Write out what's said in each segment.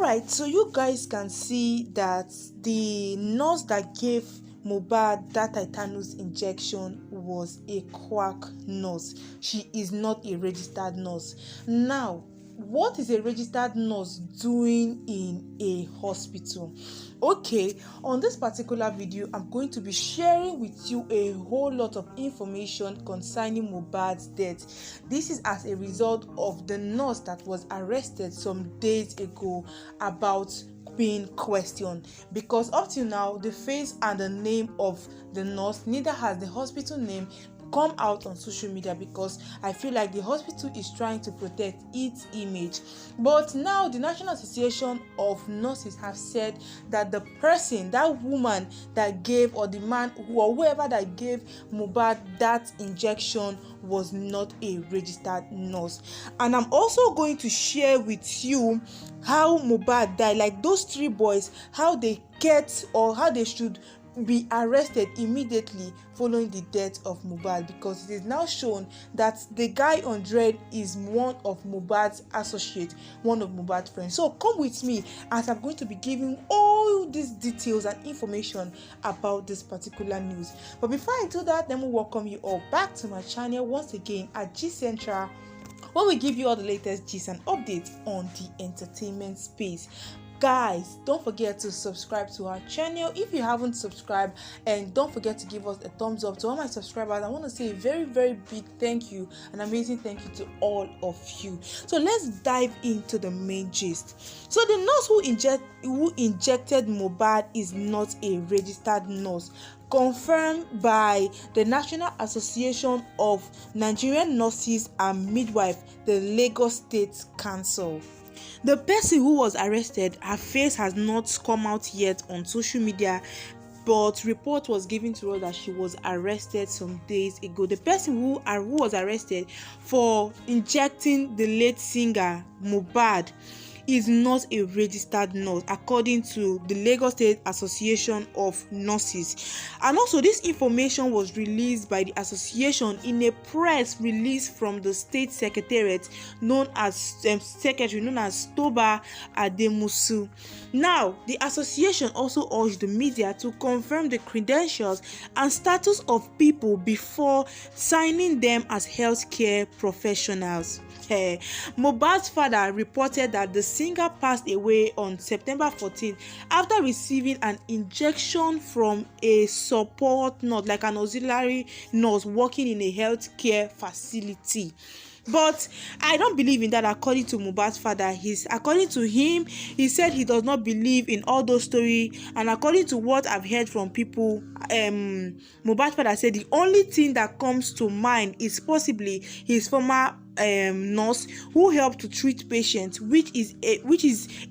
Alright, so you guys can see that the nurse that gave Mohbad that tetanus injection was a quack nurse. She is not a registered nurse. Now, what is a registered nurse doing in a hospital? Okay, on this particular video, I'm going to be sharing with you a whole lot of information concerning Mohbad's death. This is as a result of the nurse that was arrested some days ago about being questioned, because up till now the face and the name of the nurse, neither has the hospital name come out on social media, because I feel like the hospital is trying to protect its image. But now the National Association of Nurses have said that the person, that woman that gave, or the man or whoever that gave Mohbad that injection, was not a registered nurse. And I'm also going to share with you how Mohbad died, like those three boys, how they get, or how they should be arrested immediately following the death of Mohbad, because it is now shown that the guy on dread is one of Mohbad's associates, one of Mohbad's friends. So come with me as I'm going to be giving all these details and information about this particular news. But before I do that, let me welcome you all back to my channel once again at G Central, where we give you all the latest gist and updates on the entertainment space. Guys, don't forget to subscribe to our channel if you haven't subscribed, and don't forget to give us a thumbs up. To all my subscribers, I want to say a very big thank you, an amazing thank you to all of you. So let's dive into the main gist. So the nurse who injected Mohbad is not a registered nurse, confirmed by the National Association of Nigerian Nurses and Midwives, the Lagos State Council. The person who was arrested, her face has not come out yet on social media, but report was given to us that she was arrested some days ago. The person who was arrested for injecting the late singer Mohbad is not a registered nurse, according to the Lagos State Association of Nurses. And also, this information was released by the association in a press release from the state secretariat known as Toba Ademusu. Now, the association also urged the media to confirm the credentials and status of people before signing them as healthcare professionals. Mohbad's father reported that the singer passed away on September 14th after receiving an injection from a support nurse, like an auxiliary nurse working in a healthcare facility. But I don't believe in that. According to Mohbad's father, according to him, he said he does not believe in all those stories. And according to what I've heard from people, Mohbad's father said the only thing that comes to mind is possibly his former nurse who helped to treat patients, which is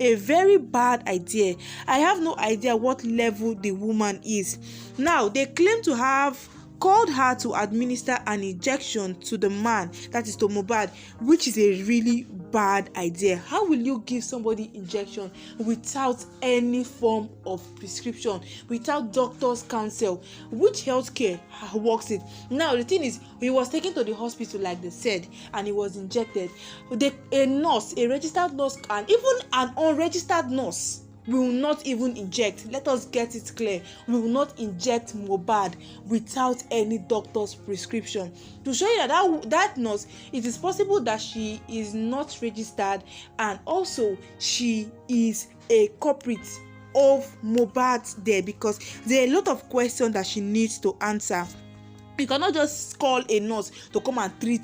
a very bad idea. I have no idea what level the woman is. Now, they claim to have called her to administer an injection to the man, that is to Mohbad, which is a really bad idea. How will you give somebody injection without any form of prescription, without doctor's counsel? Which healthcare works it? Now the thing is, he was taken to the hospital like they said, and he was injected. A nurse, a registered nurse, and even an unregistered nurse will not even inject. Let us get it clear. We will not inject Mohbad without any doctor's prescription. To show you that nurse, it is possible that she is not registered, and also she is a culprit of Mohbad's death, because there are a lot of questions that she needs to answer. You cannot just call a nurse to come and treat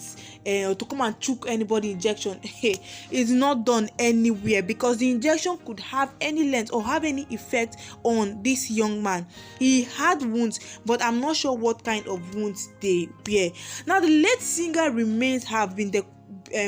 or to come and choke anybody injection. It's not done anywhere, because the injection could have any length or have any effect on this young man. He had wounds, but I'm not sure what kind of wounds they were. Now, the late singer remains have been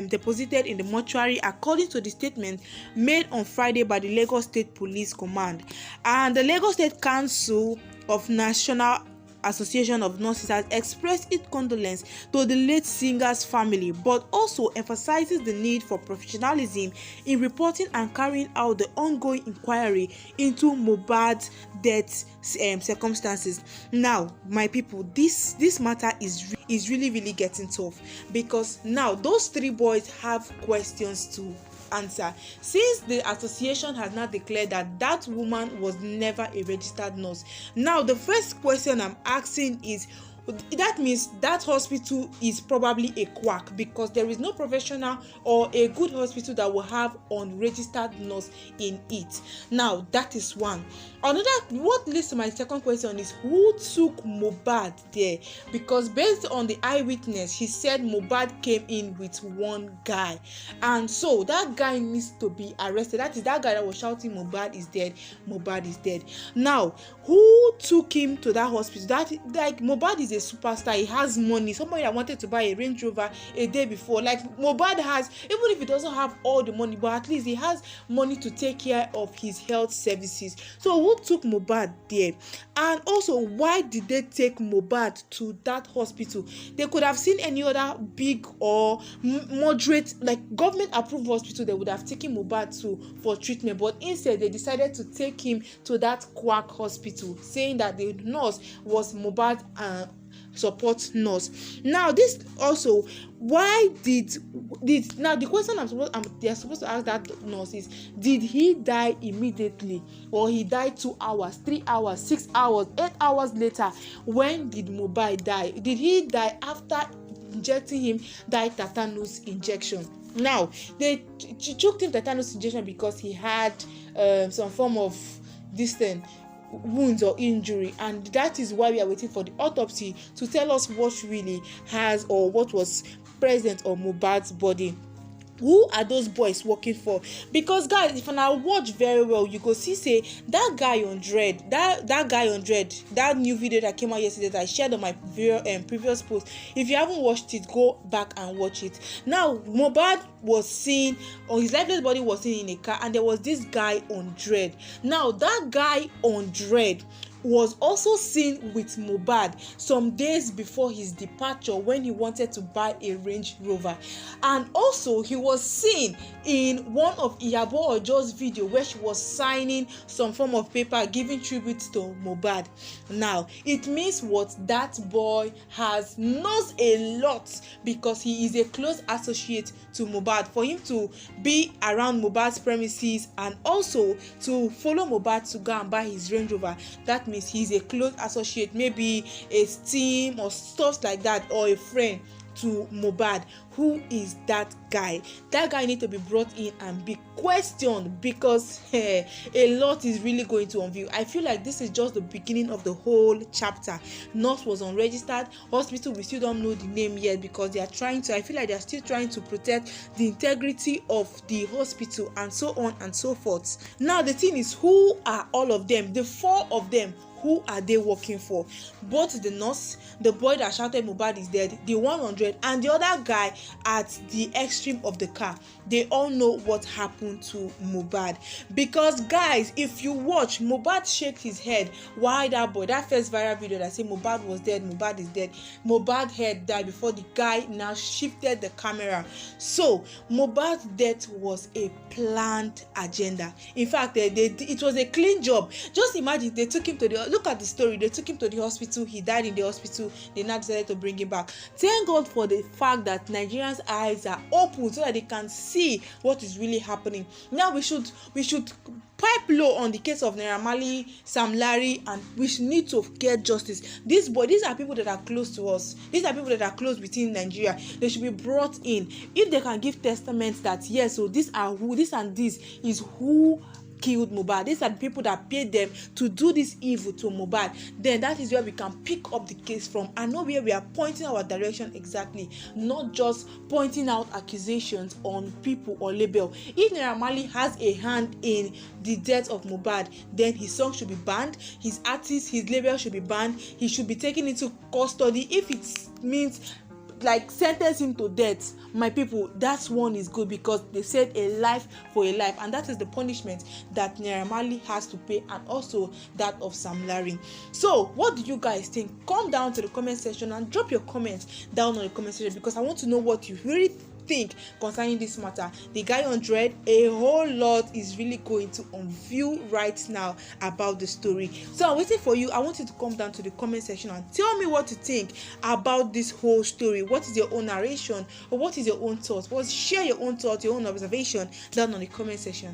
deposited in the mortuary, according to the statement made on Friday by the Lagos State Police Command. And the Lagos State Council of National Association of Nurses has expressed its condolence to the late singer's family, but also emphasizes the need for professionalism in reporting and carrying out the ongoing inquiry into Mohbad's death circumstances. Now, my people, this matter is really getting tough, because now those three boys have questions to answer, since the association has now declared that that woman was never a registered nurse. Now the first question I'm asking is, that means that hospital is probably a quack, because there is no professional or a good hospital that will have unregistered nurse in it. Now that is one. Another, what leads to my second question is, who took Mohbad there? Because based on the eyewitness, he said Mohbad came in with one guy, and so that guy needs to be arrested. That is that guy that was shouting Mohbad is dead, Mohbad is dead. Now who took him to that hospital? That, like, Mohbad is a superstar, he has money. Somebody that wanted to buy a Range Rover a day before, like Mohbad has, even if he doesn't have all the money, but at least he has money to take care of his health services. So who took Mohbad there? And also, why did they take Mohbad to that hospital? They could have seen any other big or moderate, like government approved hospital they would have taken Mohbad to for treatment, but instead they decided to take him to that quack hospital, saying that the nurse was Mohbad support nurse. Now this also, why did now the question they're supposed to ask that nurse is, did he die immediately, or he died 2 hours, 3 hours, 6 hours, 8 hours later? When did Mohbad die? Did he die after injecting him that tetanus injection? Now they took him tetanus injection because he had some form of this thing, wounds or injury, and that is why we are waiting for the autopsy to tell us what really has or what was present on Mohbad's body. Who are those boys working for? Because guys, if I watch very well, you go see say that guy on Dread, that new video that came out yesterday that I shared on my previous post. If you haven't watched it, go back and watch it. Now Mohbad was seen, or his lifeless body was seen in a car, and there was this guy on Dread. Now that guy on Dread was also seen with Mohbad some days before his departure, when he wanted to buy a Range Rover, and also he was seen in one of Iyabo Ojo's video where she was signing some form of paper giving tribute to Mohbad. Now it means what? That boy knows a lot, because he is a close associate to Mohbad. For him to be around Mohbad's premises and also to follow Mohbad to go and buy his Range Rover, that means he's a close associate, maybe a team or stuff like that, or a friend to Mohbad. Who is that guy? That guy needs to be brought in and be questioned, because a lot is really going to unveil. I feel like this is just the beginning of the whole chapter. Nurse was unregistered, hospital we still don't know the name yet, because they are trying to, I feel like they are still trying to protect the integrity of the hospital, and so on and so forth. Now the thing is, who are all of them? The 4 of them, who are they working for? Both the nurse, the boy that shouted Mohbad is dead, the 100, and the other guy at the extreme of the car. They all know what happened to Mohbad. Because guys, if you watch, Mohbad shake his head while that boy, that first viral video that said Mohbad was dead, Mohbad is dead, Mohbad's head died before the guy now shifted the camera. So Mohbad's death was a planned agenda. In fact, it was a clean job. Just imagine, they took him to the, look at the story, they took him to the hospital, he died in the hospital, they now decided to bring him back. Thank God for the fact that Nigerians' eyes are open so that they can see what is really happening. Now we should pipe low on the case of Naira Marley, Sam Larry, and we need to get justice. These are people that are close to us. These are people that are close within Nigeria. They should be brought in. If they can give testaments that yes, so these are who, this and this is who killed Mohbad, these are the people that paid them to do this evil to Mohbad, then that is where we can pick up the case from and know where we are pointing our direction exactly, not just pointing out accusations on people or label. If Naira Marley has a hand in the death of Mohbad, then his song should be banned, his artist, his label should be banned, he should be taken into custody. If it means like sentence him to death, my people, that one is good, because they said a life for a life, and that is the punishment that Naira Marley has to pay, and also that of Sam Larry. So what do you guys think? Come down to the comment section and drop your comments down on the comment section, because I want to know what you really think concerning this matter? The guy on dread, a whole lot is really going to unveil right now about the story. So I'm waiting for you. I want you to come down to the comment section and tell me what you think about this whole story. What is your own narration, or what is your own thoughts? Share your own thoughts, your own observation down on the comment section.